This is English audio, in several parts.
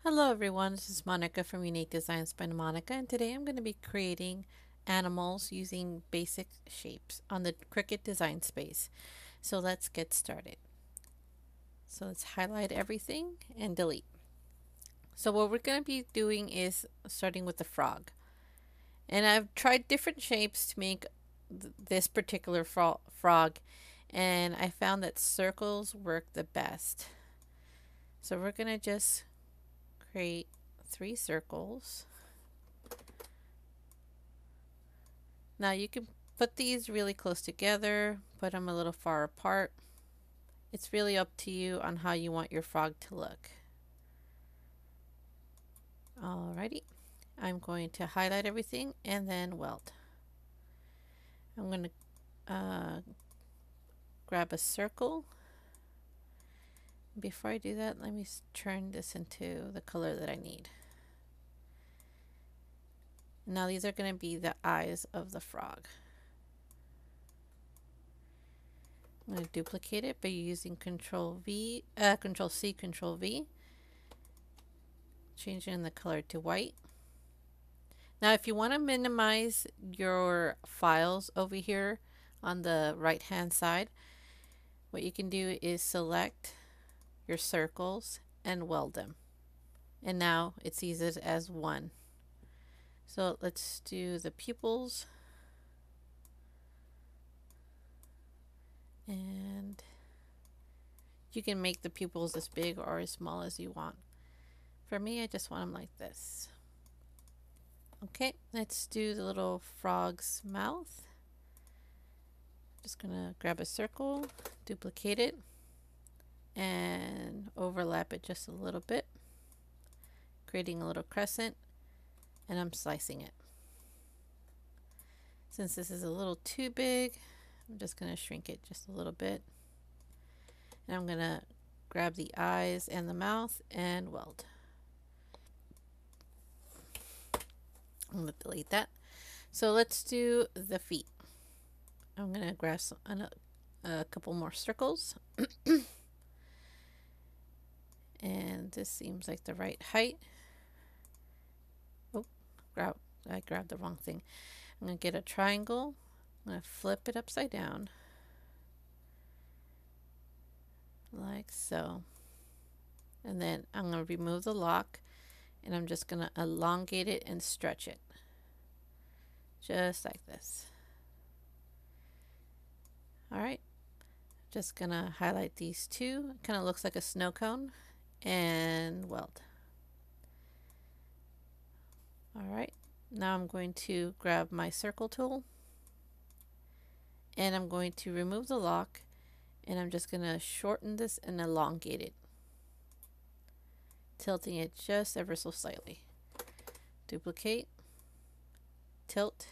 Hello everyone, this is Monica from Unique Designs by Monica, and today I'm going to be creating animals using basic shapes on the Cricut design space. So let's get started. So let's highlight everything and delete. So what we're going to be doing is starting with the frog. And I've tried different shapes to make this particular frog, and I found that circles work the best. So we're going to just create 3 circles. Now you can put these really close together, put them a little far apart. It's really up to you on how you want your frog to look. Alrighty, I'm going to highlight everything and then weld. I'm going to grab a circle. Before I do that, let me turn this into the color that I need. Now these are going to be the eyes of the frog. I'm going to duplicate it by using Control C, Control V. Changing the color to white. Now if you want to minimize your files over here on the right hand side, what you can do is select your circles and weld them. And now it sees it as one. So let's do the pupils. And you can make the pupils as big or as small as you want. For me, I just want them like this. Okay, let's do the little frog's mouth. Just gonna grab a circle, duplicate it, and overlap it just a little bit, creating a little crescent, and I'm slicing it. Since this is a little too big, I'm just gonna shrink it just a little bit. And I'm gonna grab the eyes and the mouth and weld. I'm going to delete that. So let's do the feet. I'm going to grab a couple more circles. And this seems like the right height. Oh, I grabbed the wrong thing. I'm going to get a triangle. I'm going to flip it upside down. Like so. And then I'm going to remove the lock. And I'm just going to elongate it and stretch it. Just like this. Alright. Just going to highlight these two. It kind of looks like a snow cone. And weld. Alright. Now I'm going to grab my circle tool. And I'm going to remove the lock. And I'm just going to shorten this and elongate it. Tilting it just ever so slightly. Duplicate, tilt,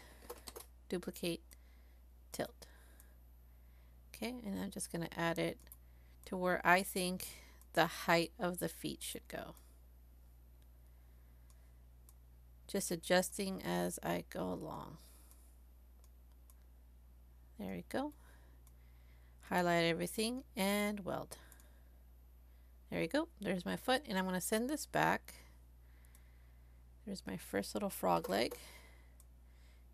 duplicate, tilt. Okay, and I'm just going to add it to where I think the height of the feet should go. Just adjusting as I go along. There we go. Highlight everything and weld. There you go. There's my foot, and I'm going to send this back. There's my first little frog leg.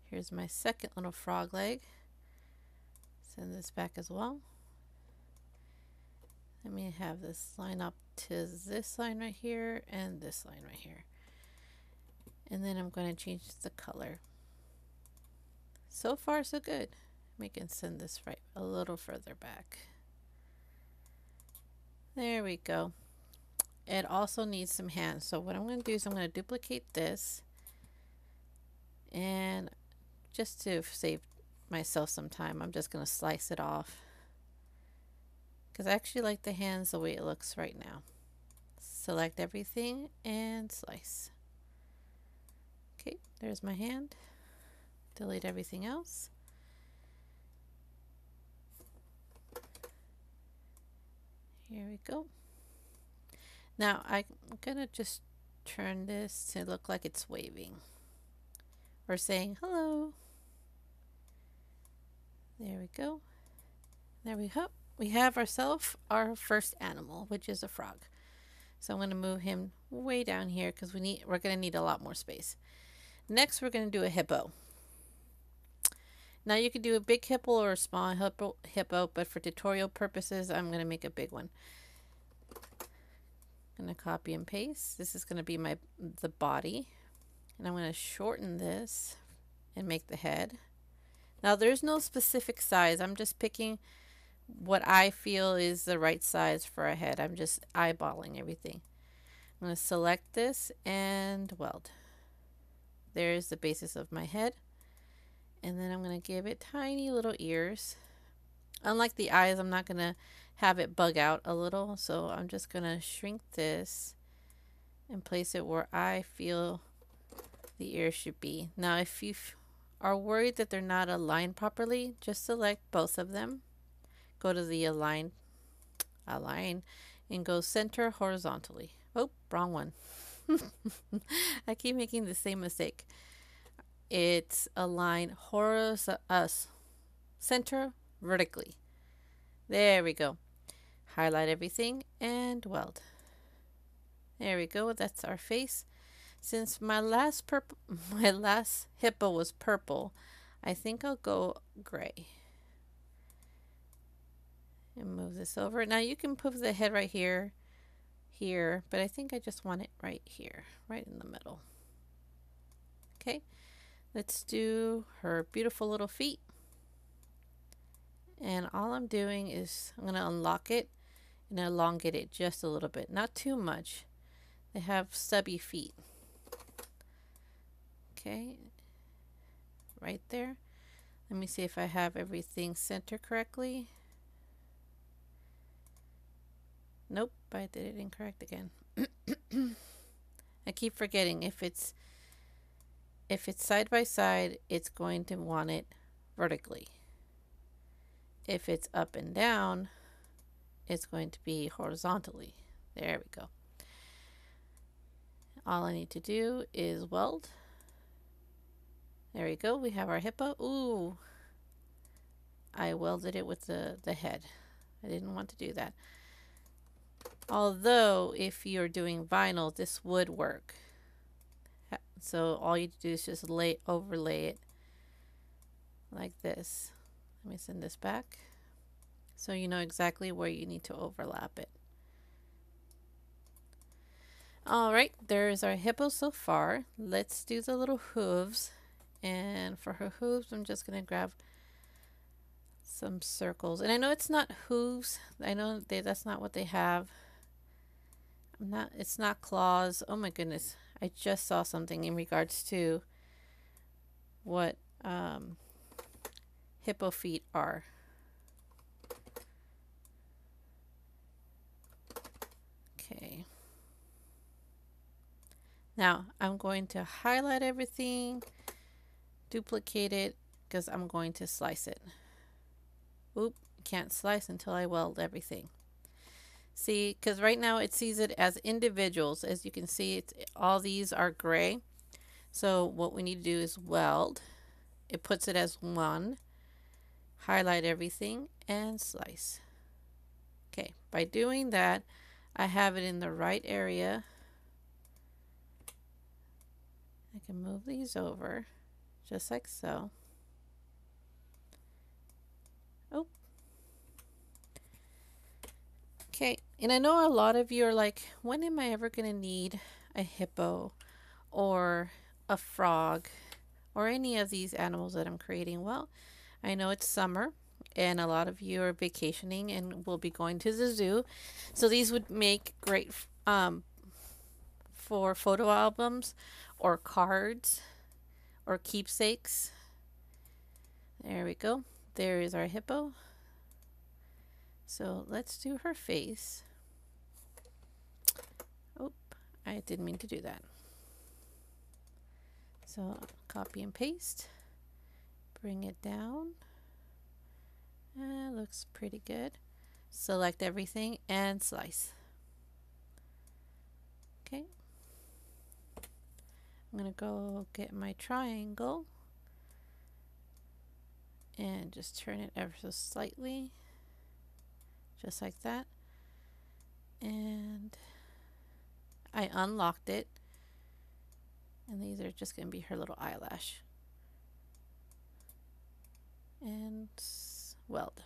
Here's my second little frog leg. Send this back as well. Let me have this line up to this line right here and this line right here. And then I'm going to change the color. So far, so good. We can send this right a little further back. There we go. It also needs some hands. So what I'm going to do is I'm going to duplicate this. And just to save myself some time, I'm just going to slice it off. Because I actually like the hands the way it looks right now. Select everything and slice. Okay, there's my hand. Delete everything else. Here we go. Now I'm gonna just turn this to look like it's waving or saying hello. There we go. There we go. We have ourselves our first animal, which is a frog. So I'm going to move him way down here because we're going to need a lot more space. Next, we're going to do a hippo. Now you could do a big hippo or a small hippo, but for tutorial purposes, I'm going to make a big one. I'm going to copy and paste. This is going to be the body. And I'm going to shorten this and make the head. Now there's no specific size. I'm just picking what I feel is the right size for a head. I'm just eyeballing everything. I'm going to select this and weld. There's the basis of my head. And then I'm going to give it tiny little ears. Unlike the eyes, I'm not going to have it bug out a little. So I'm just going to shrink this and place it where I feel the ears should be. Now if you are worried that they're not aligned properly, just select both of them. Go to the align, and go center horizontally. Oh, wrong one. I keep making the same mistake. It's align center vertically. There we go. Highlight everything and weld. There we go. That's our face. Since my last hippo was purple, I think I'll go gray. And move this over. Now you can put the head right here, but I think I just want it right here, right in the middle. Okay, let's do her beautiful little feet. And all I'm doing is I'm going to unlock it and elongate it just a little bit, not too much. They have stubby feet. Okay, right there. Let me see if I have everything centered correctly. Nope, I did it incorrect again. I keep forgetting if it's side by side, it's going to want it vertically. If it's up and down, it's going to be horizontally. There we go. All I need to do is weld. There we go. We have our hippo. Ooh, I welded it with the head. I didn't want to do that. Although, if you're doing vinyl, this would work. So all you do is just overlay it like this. Let me send this back so you know exactly where you need to overlap it. Alright, there's our hippo so far. Let's do the little hooves. And for her hooves, I'm just going to grab some circles. And I know it's not hooves. I know that's not what they have. It's not claws. Oh my goodness. I just saw something in regards to what hippo feet are. Okay. Now I'm going to highlight everything, duplicate it, because I'm going to slice it. Oop, can't slice until I weld everything. See, because right now it sees it as individuals. As you can see, all these are gray. So what we need to do is weld. It puts it as one. Highlight everything and slice. Okay, by doing that, I have it in the right area. I can move these over just like so. Oh. Okay, and I know a lot of you are like, when am I ever going to need a hippo or a frog or any of these animals that I'm creating? Well, I know it's summer and a lot of you are vacationing and will be going to the zoo. So these would make great for photo albums or cards or keepsakes. There we go. There is our hippo. So let's do her face. Oh, I didn't mean to do that. So copy and paste. Bring it down. Looks pretty good. Select everything and slice. Okay. I'm going to go get my triangle and just turn it ever so slightly. Just like that. And I unlocked it, and these are just going to be her little eyelash. And weld.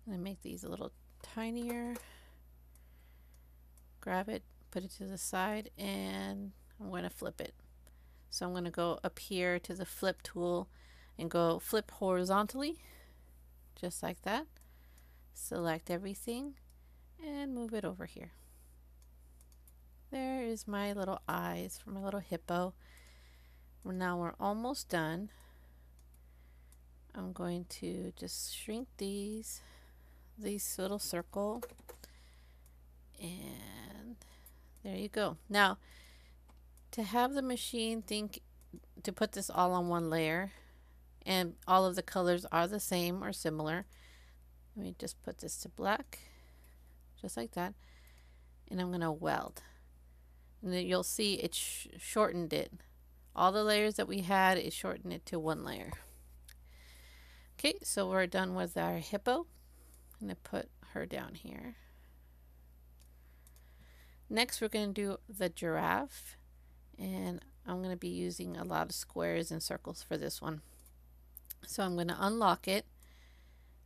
I'm going to make these a little tinier. Grab it, put it to the side, and I'm going to flip it. So I'm going to go up here to the flip tool and go flip horizontally, just like that. Select everything and move it over here. There is my little eyes for my little hippo. Now we're almost done. I'm going to just shrink these little circle, and there you go. Now, to have the machine think to put this all on one layer and all of the colors are the same or similar, let me just put this to black, just like that, and I'm going to weld. And then you'll see it shortened it. All the layers that we had, it shortened it to one layer. Okay, so we're done with our hippo. I'm going to put her down here. Next, we're going to do the giraffe, and I'm going to be using a lot of squares and circles for this one. So I'm going to unlock it.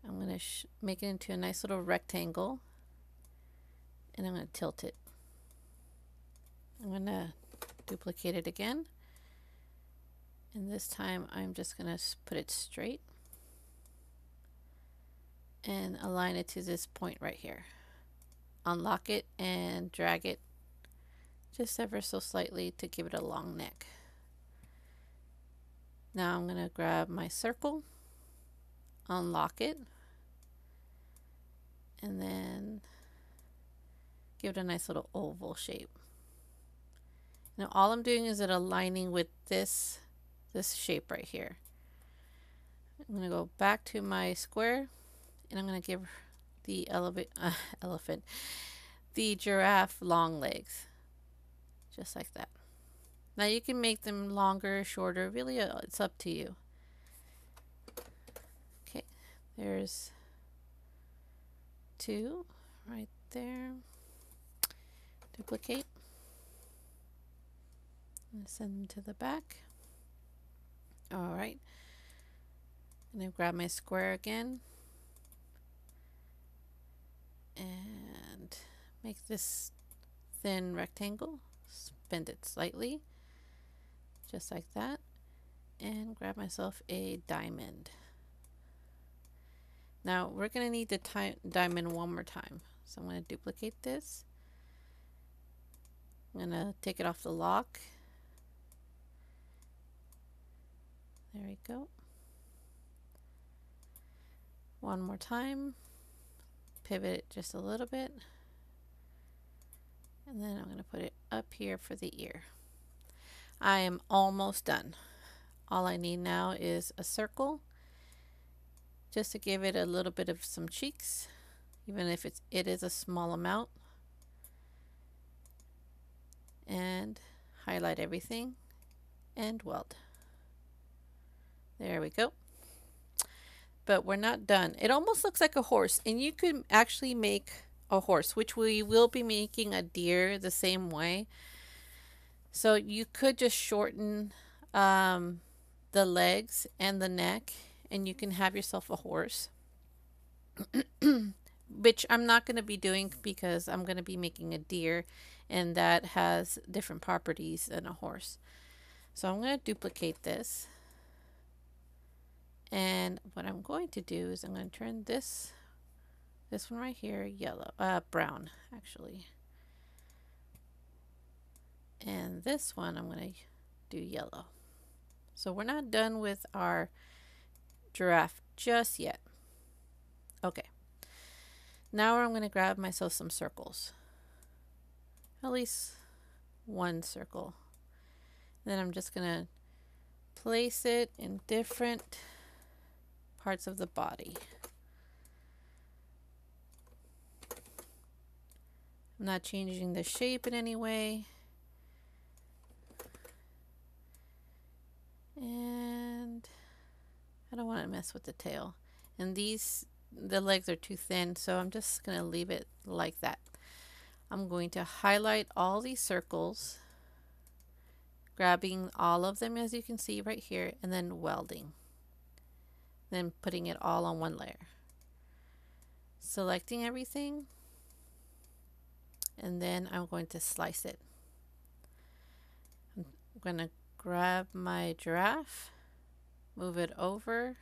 I'm going to make it into a nice little rectangle, and I'm going to tilt it. I'm going to duplicate it again, and this time I'm just going to put it straight and align it to this point right here. Unlock it and drag it just ever so slightly to give it a long neck. Now I'm going to grab my circle, unlock it, and then give it a nice little oval shape. Now all I'm doing is aligning with this shape right here. I'm going to go back to my square, and I'm going to give the the giraffe long legs, just like that. Now you can make them longer, shorter, really it's up to you. Okay, there's two right there. Duplicate and send them to the back. All right, and then grab my square again and make this thin rectangle, bend it slightly, just like that, and grab myself a diamond. Now we're going to need the diamond one more time, so I'm going to duplicate this. I'm going to take it off the lock. There we go. One more time. Pivot it just a little bit, and then I'm going to put it up here for the ear. I am almost done. All I need now is a circle, just to give it a little bit of some cheeks, even if it is a small amount, and highlight everything and weld. There we go. But we're not done. It almost looks like a horse, and you could actually make a horse, which we will be making a deer the same way. So you could just shorten the legs and the neck, and you can have yourself a horse, which I'm not going to be doing because I'm going to be making a deer, and that has different properties than a horse. So I'm going to duplicate this. And what I'm going to do is I'm going to turn this one right here yellow, brown actually. And this one I'm going to do yellow. So we're not done with our giraffe just yet. Okay. Now I'm going to grab myself some circles. At least one circle. Then I'm just going to place it in different parts of the body. I'm not changing the shape in any way. And I don't want to mess with the tail. And the legs are too thin, so I'm just going to leave it like that. I'm going to highlight all these circles, grabbing all of them as you can see right here, and then welding. Then putting it all on one layer. Selecting everything, and then I'm going to slice it. I'm going to grab my giraffe, move it over,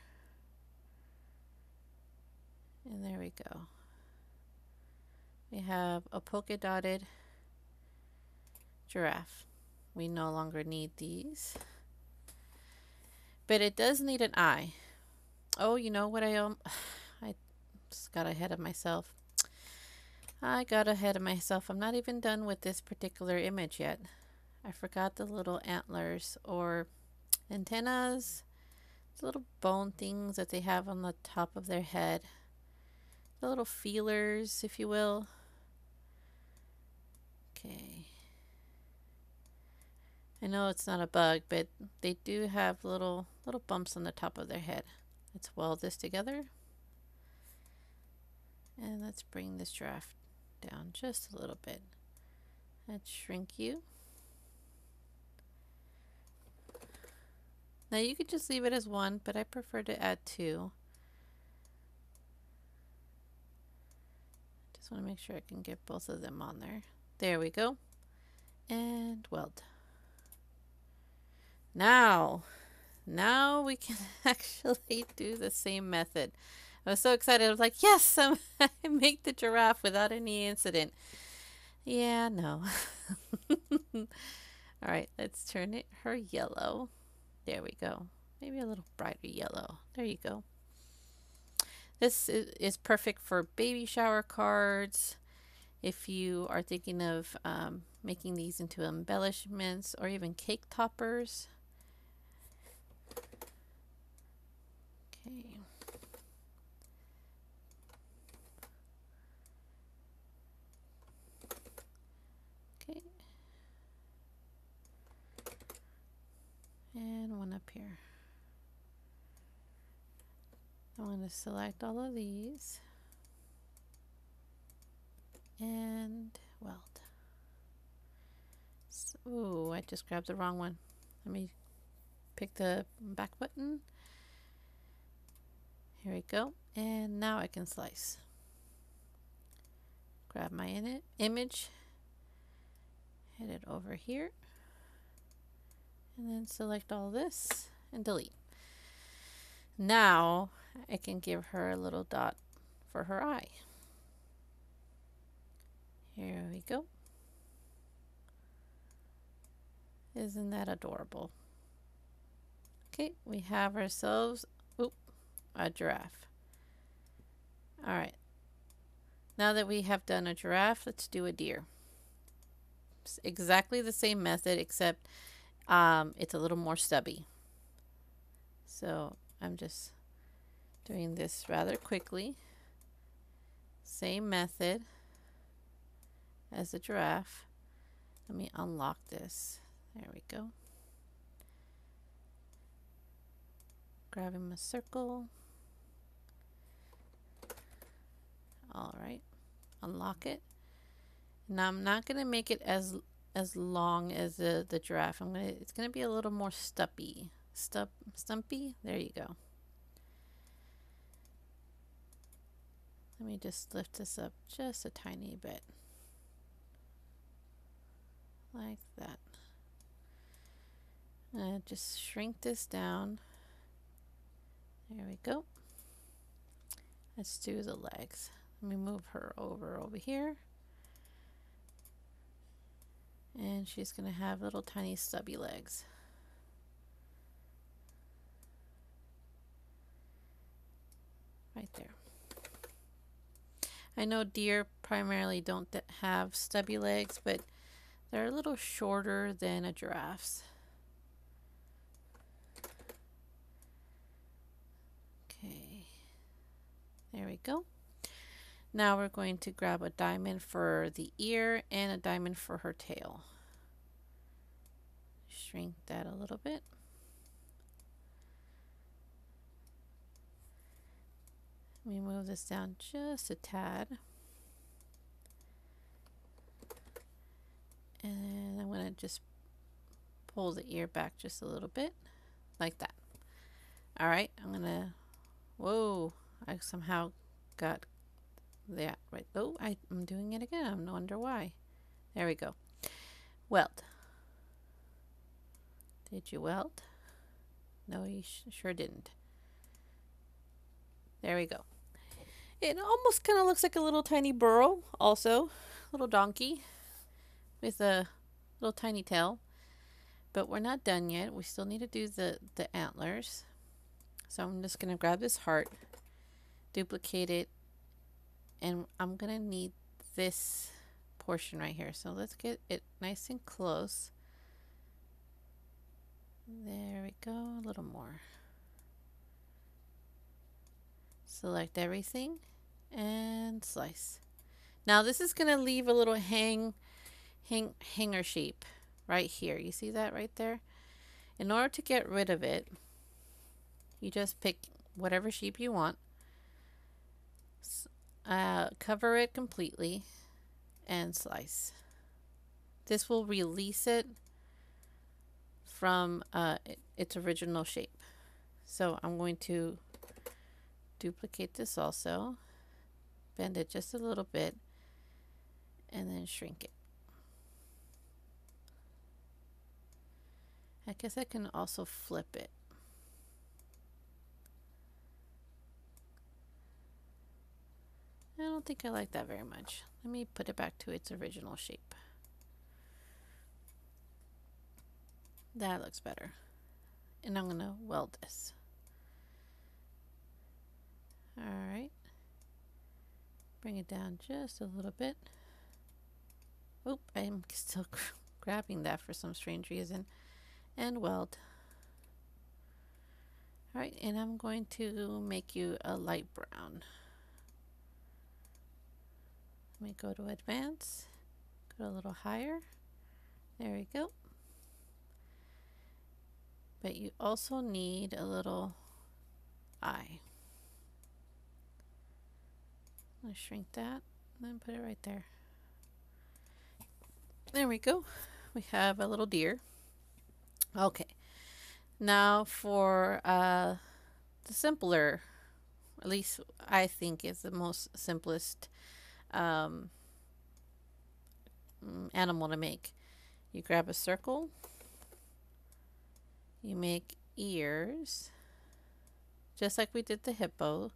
and there we go. We have a polka dotted giraffe. We no longer need these, but it does need an eye. Oh, you know what I just got ahead of myself. I'm not even done with this particular image yet. I forgot the little antlers or antennas, the little bone things that they have on the top of their head. The little feelers, if you will. Okay. I know it's not a bug, but they do have little bumps on the top of their head. Let's weld this together. And let's bring this giraffe down just a little bit. Let's shrink you. Now you could just leave it as one, but I prefer to add two. Just want to make sure I can get both of them on there. There we go. And weld. Now we can actually do the same method. I was so excited. I was like, yes, I make the giraffe without any incident. Yeah, no. All right, let's turn her yellow. There we go. Maybe a little brighter yellow. There you go. This is perfect for baby shower cards. If you are thinking of making these into embellishments or even cake toppers. Okay. Okay. And one up here. I'm going to select all of these and weld. Ooh, I just grabbed the wrong one. Let me pick the back button. Here we go. And now I can slice. Grab my image, hit it over here, and then select all this and delete. Now I can give her a little dot for her eye. Here we go. Isn't that adorable? Okay, we have ourselves a giraffe. All right. Now that we have done a giraffe, let's do a deer. It's exactly the same method, except it's a little more stubby. So I'm just doing this rather quickly. Same method as the giraffe. Let me unlock this. There we go. Grab him a circle. All right, unlock it. Now I'm not gonna make it as long as the giraffe. It's gonna be a little more stumpy. There you go. Let me just lift this up just a tiny bit, like that. Just shrink this down. There we go. Let's do the legs. Let me move her over here. And she's going to have little tiny stubby legs. Right there. I know deer primarily don't have stubby legs, but they're a little shorter than a giraffe's. Okay. There we go. Now we're going to grab a diamond for the ear and a diamond for her tail. Shrink that a little bit. Let me move this down just a tad. And I'm going to just pull the ear back just a little bit, like that. All right, I'm going to, whoa, I somehow got that right. Oh, I'm doing it again. I wonder why. There we go. Weld. Did you weld? No, you sure didn't. There we go. It almost kind of looks like a little tiny burro also. Little donkey with a little tiny tail. But we're not done yet. We still need to do the antlers. So I'm just going to grab this heart, duplicate it, and I'm going to need this portion right here. So let's get it nice and close. There we go. A little more. Select everything and slice. Now this is going to leave a little hanger shape right here. You see that right there? In order to get rid of it, you just pick whatever shape you want, cover it completely, and slice. This will release it from its original shape. So I'm going to duplicate this also, bend it just a little bit, and then shrink it. I guess I can also flip it. I don't think I like that very much. Let me put it back to its original shape. That looks better. And I'm going to weld this. Alright. Bring it down just a little bit. Oop, I'm still grabbing that for some strange reason. And weld. Alright, and I'm going to make you a light brown. Let me go to advance. Go a little higher. There we go. But you also need a little eye. I'm going to shrink that and then put it right there. There we go. We have a little deer. Okay. Now for the simpler, at least I think is the most simplest animal to make. You grab a circle. You make ears, just like we did the hippo.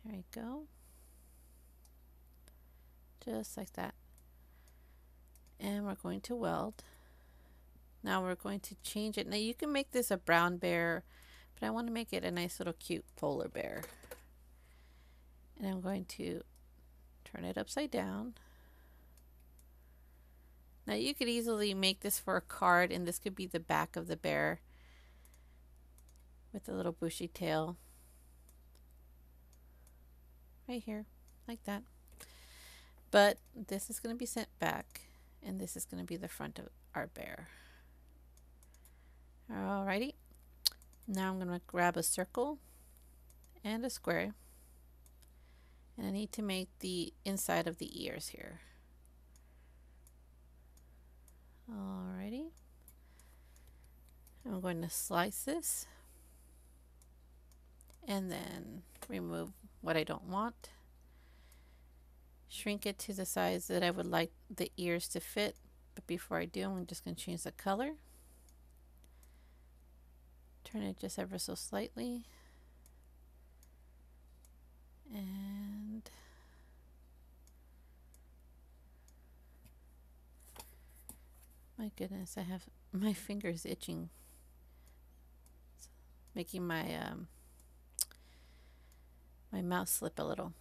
There we go. Just like that. And we're going to weld. Now we're going to change it. Now you can make this a brown bear, but I want to make it a nice little cute polar bear. And I'm going to turn it upside down. Now you could easily make this for a card, and this could be the back of the bear with the little bushy tail. Right here, like that. But this is going to be sent back, and this is going to be the front of our bear. Alrighty. Now I'm going to grab a circle and a square, and I need to make the inside of the ears here. Alrighty. I'm going to slice this and then remove what I don't want. Shrink it to the size that I would like the ears to fit. But before I do, I'm just going to change the color. Turn it just ever so slightly. And my goodness, I have my fingers itching. It's making my my mouse slip a little.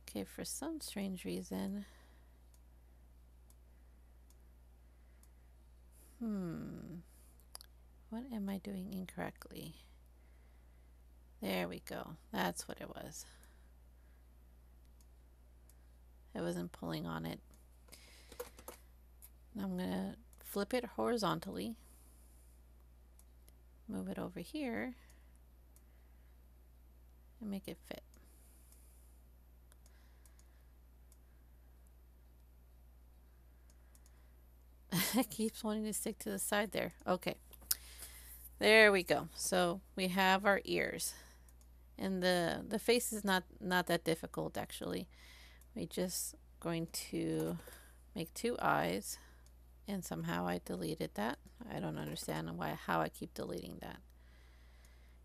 Okay, for some strange reason. What am I doing incorrectly? There we go. That's what it was. I wasn't pulling on it. Now I'm going to flip it horizontally. Move it over here. And make it fit. It keeps wanting to stick to the side there. Okay. There we go. So we have our ears. And the face is not that difficult actually. We just going to make two eyes, and somehow I deleted that. I don't understand how I keep deleting that.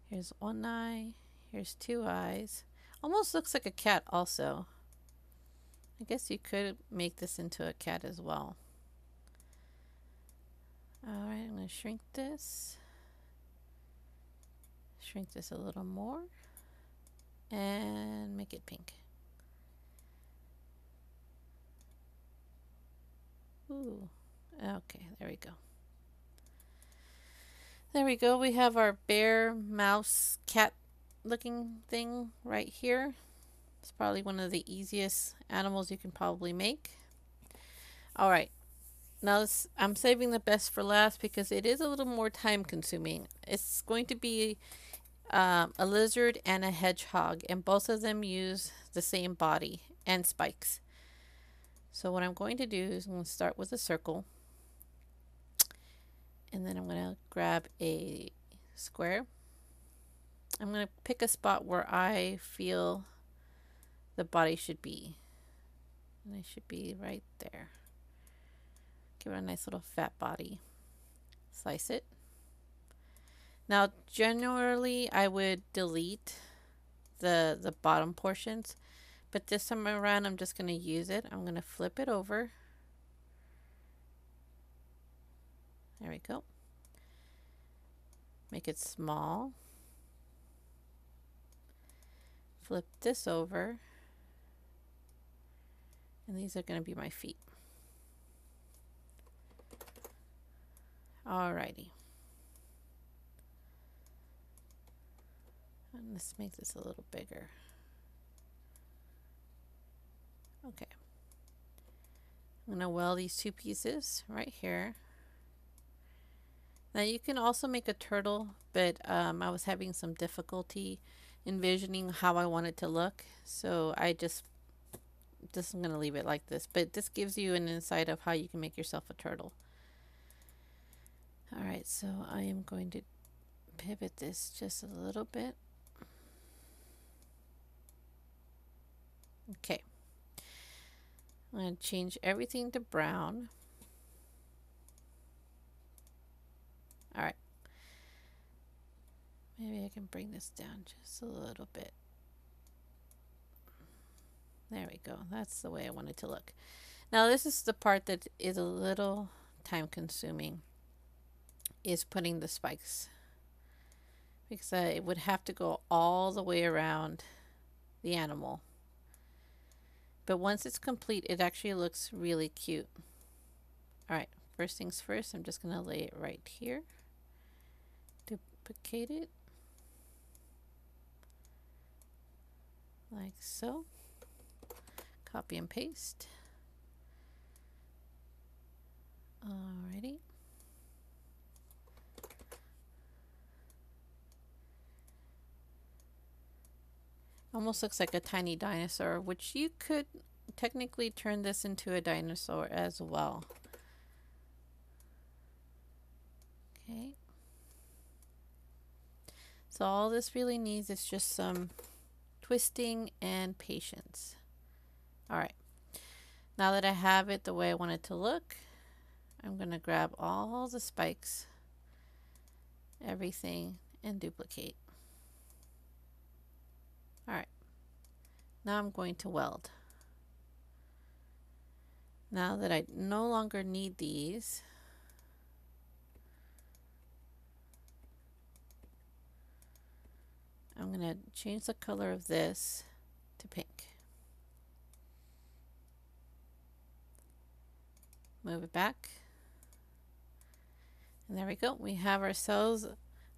Here's one eye, here's two eyes. Almost looks like a cat also. I guess you could make this into a cat as well. Alright, I'm going to shrink this. Shrink this a little more. And make it pink. Ooh. Okay, there we go. There we go. We have our bear, mouse, cat looking thing right here. It's probably one of the easiest animals you can probably make. Alright. Now I'm saving the best for last because it is a little more time consuming. It's going to be a lizard and a hedgehog, and both of them use the same body and spikes. So what I'm going to do is I'm going to start with a circle, and then I'm going to grab a square. I'm going to pick a spot where I feel the body should be, and it should be right there. Give it a nice little fat body. Slice it. Now generally I would delete the bottom portions, but this time around I'm just going to use it. I'm going to flip it over. There we go. Make it small. Flip this over. And these are going to be my feet. Alrighty. And let's make this a little bigger. Okay. I'm going to weld these two pieces right here. Now you can also make a turtle, but I was having some difficulty envisioning how I want it to look. So I just I'm going to leave it like this. But this gives you an insight of how you can make yourself a turtle. Alright, so I am going to pivot this just a little bit. Okay. I'm going to change everything to brown. Alright. Maybe I can bring this down just a little bit. There we go. That's the way I want it to look. Now this is the part that is a little time consuming, is putting the spikes, because it would have to go all the way around the animal. But once it's complete, it actually looks really cute. Alright, first things first, I'm just going to lay it right here. Duplicate it. Like so. Copy and paste. Alrighty. Almost looks like a tiny dinosaur, which you could technically turn this into a dinosaur as well. Okay. So all this really needs is just some twisting and patience. Alright. Now that I have it the way I want it to look, I'm going to grab all the spikes, everything, and duplicate. Alright, now I'm going to weld. Now that I no longer need these, I'm going to change the color of this to pink. Move it back. And there we go. We have ourselves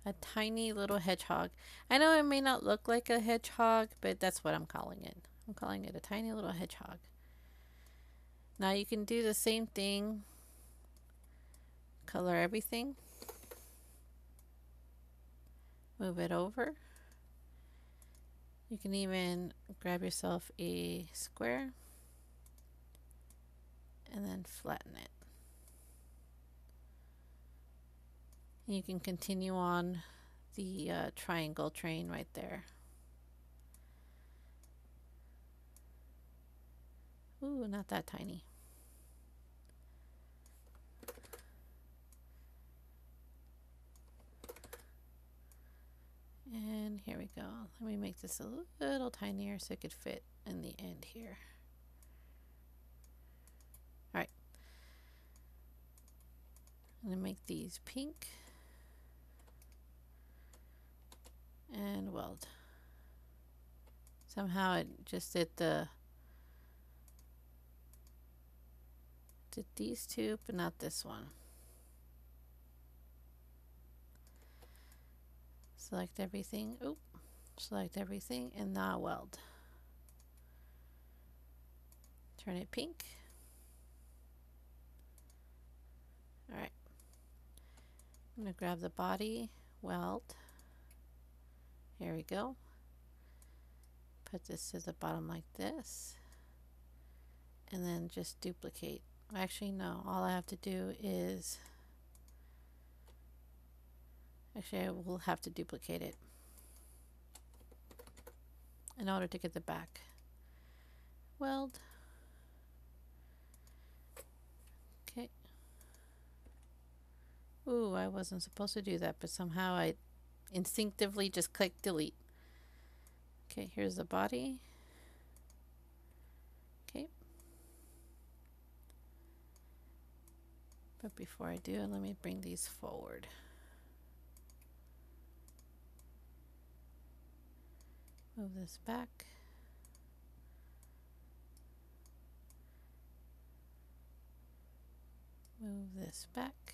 a tiny little hedgehog. I know it may not look like a hedgehog, but that's what I'm calling it. I'm calling it a tiny little hedgehog. Now you can do the same thing. Color everything. Move it over. You can even grab yourself a square and then flatten it. And you can continue on the triangle train right there. Ooh, not that tiny. And here we go. Let me make this a little tinier so it could fit in the end here. Alright. I'm going to make these pink. And weld. Somehow it just did these two, but not this one. Select everything. Oop. Select everything and now weld. Turn it pink. Alright. I'm going to grab the body, weld. Here we go. Put this to the bottom like this. And then just duplicate. Actually, no. All I have to do is... Actually, I will have to duplicate it in order to get the back. Weld. Okay. Ooh, I wasn't supposed to do that, but somehow I instinctively just click delete. Okay, here's the body. Okay. But before I do, let me bring these forward. Move this back. Move this back.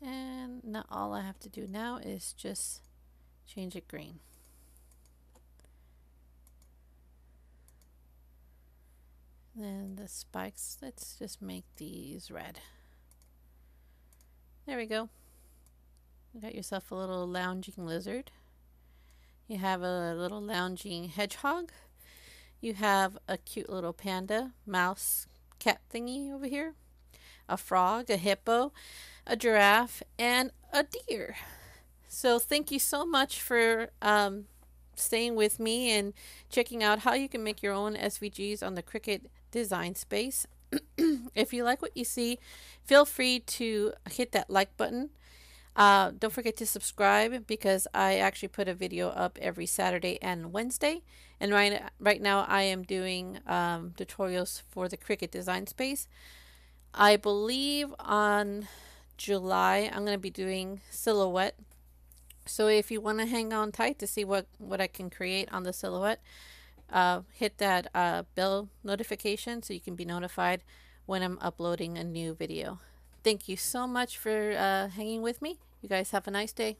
And now all I have to do now is just change it green. Then the spikes, let's just make these red. There we go. You got yourself a little lounging lizard. You have a little lounging hedgehog. You have a cute little panda, mouse, cat thingy over here. A frog, a hippo, a giraffe, and a deer. So thank you so much for staying with me and checking out how you can make your own SVGs on the Cricut design space. If you like what you see, feel free to hit that like button. Don't forget to subscribe because I actually put a video up every Saturday and Wednesday. And right now I am doing tutorials for the Cricut design space. I believe on July I'm going to be doing silhouette. So if you want to hang on tight to see what I can create on the silhouette, hit that bell notification so you can be notified when I'm uploading a new video. Thank you so much for hanging with me. You guys have a nice day.